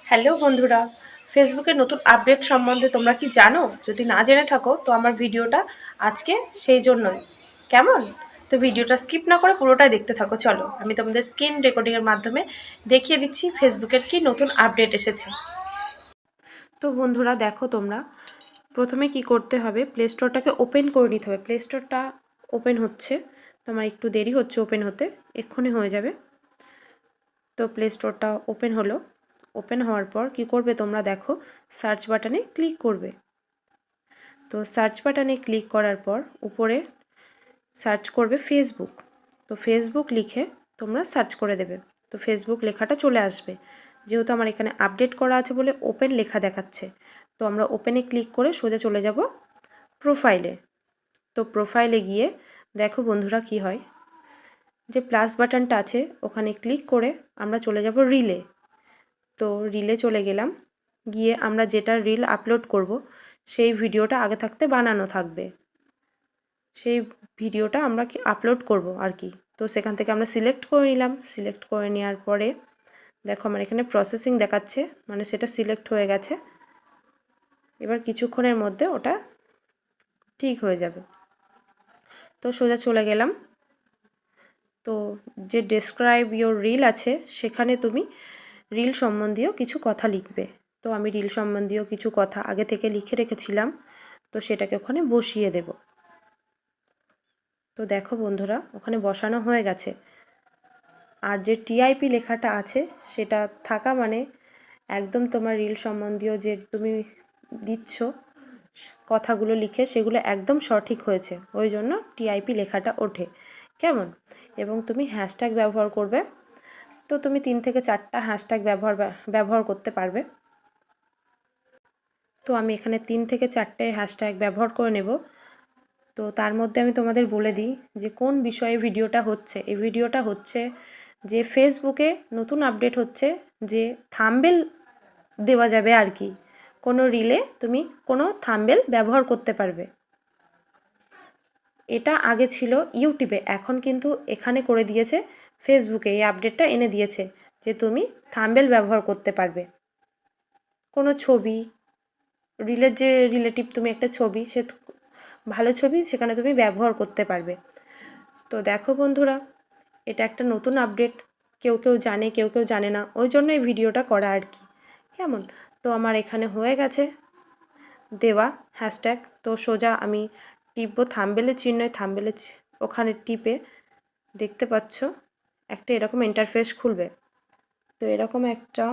Hello বন্ধুরা, ফেসবুকের নতুন আপডেট সম্বন্ধে তোমরা কি জানো? যদি না জেনে থাকো তো আমার ভিডিওটা আজকে সেই জন্যই। কেমন? তো ভিডিওটা স্কিপ না করে পুরোটাই দেখতে থাকো। চলো আমি তোমাদের স্ক্রিন রেকর্ডিংয়ের মাধ্যমে দেখিয়ে দিচ্ছি ফেসবুকের কি নতুন আপডেট এসেছে। তো বন্ধুরা দেখো, তোমরা প্রথমে কি করতে হবে, প্লে স্টোরটাকে ওপেন করে নিতে হবে। প্লে স্টোরটা ওপেন হচ্ছে, তোমার একটু দেরি হচ্ছে ওপেন হতে, এক্ষুনি হয়ে যাবে। তো প্লে স্টোরটা ওপেন হলো। ওপেন হওয়ার পর কি করবে তোমরা, দেখো সার্চ বাটনে ক্লিক করবে। তো সার্চ বাটনে ক্লিক করার পর উপরে সার্চ করবে ফেসবুক। তো ফেসবুক লিখে তোমরা সার্চ করে দেবে। তো ফেসবুক লেখাটা চলে আসবে। যেহেতু আমার এখানে আপডেট করা আছে বলে ওপেন লেখা দেখাচ্ছে, তো আমরা ওপেনে ক্লিক করে সোজা চলে যাব প্রোফাইলে। তো প্রোফাইলে গিয়ে দেখো বন্ধুরা কি হয়, যে প্লাস বাটনটা আছে ওখানে ক্লিক করে আমরা চলে যাব রিলে। তো রিলে চলে গেলাম। গিয়ে আমরা যেটা রিল আপলোড করব সেই ভিডিওটা আগে থাকতে বানানো থাকবে, সেই ভিডিওটা আমরা আপলোড করব আর কি। তো সেখান থেকে আমরা সিলেক্ট করে নিলাম। সিলেক্ট করে নেওয়ার পরে দেখো আমার এখানে প্রসেসিং দেখাচ্ছে, মানে সেটা সিলেক্ট হয়ে গেছে। এবার কিছুক্ষণের মধ্যে ওটা ঠিক হয়ে যাবে। তো সোজা চলে গেলাম। তো যে ডেসক্রাইব ইয়োর রিল আছে সেখানে তুমি রিল সম্বন্ধীয় কিছু কথা লিখবে। তো আমি রিল সম্বন্ধীয় কিছু কথা আগে থেকে লিখে রেখেছিলাম, তো সেটাকে ওখানে বসিয়ে দেব। তো দেখো বন্ধুরা ওখানে বসানো হয়ে গেছে। আর যে টিআইপি লেখাটা আছে সেটা থাকা মানে একদম তোমার রিল সম্বন্ধীয় যে তুমি দিচ্ছ কথাগুলো লিখে সেগুলো একদম সঠিক হয়েছে, ওই জন্য টিআইপি লেখাটা ওঠে। কেমন? এবং তুমি হ্যাশট্যাগ ব্যবহার করবে। তো তুমি 3 থেকে 4টা হ্যাশট্যাগ ব্যবহার করতে পারবে। তো আমি এখানে 3 থেকে 4টে হ্যাশট্যাগ ব্যবহার করে নেব। তো তার মধ্যে আমি তোমাদের বলে দিই যে কোন বিষয়ে ভিডিওটা হচ্ছে। এই ভিডিওটা হচ্ছে যে ফেসবুকে নতুন আপডেট হচ্ছে যে থাম্বনেল দেওয়া যাবে আর কি। কোনো রিলে তুমি কোনো থাম্বনেল ব্যবহার করতে পারবে। এটা আগে ছিল ইউটিউবে, এখন কিন্তু এখানে করে দিয়েছে ফেসবুকে। এই আপডেটটা এনে দিয়েছে যে তুমি থাম্বনেল ব্যবহার করতে পারবে। কোনো ছবি, রিলের যে রিলেটিভ তুমি একটা ছবি, সে ভালো ছবি সেখানে তুমি ব্যবহার করতে পারবে। তো দেখো বন্ধুরা, এটা একটা নতুন আপডেট। কেউ কেউ জানে, কেউ কেউ জানে না, ওই জন্য এই ভিডিওটা করা আর কি। কেমন? তো আমার এখানে হয়ে গেছে দেওয়া হ্যাশট্যাগ। তো সোজা আমি টিপবো থাম্বনেলের চিহ্নে, থাম্বনেলের ওখানে টিপে দেখতে পাচ্ছ একটা এরকম ইন্টারফেস খুলবে। তো এরকম একটা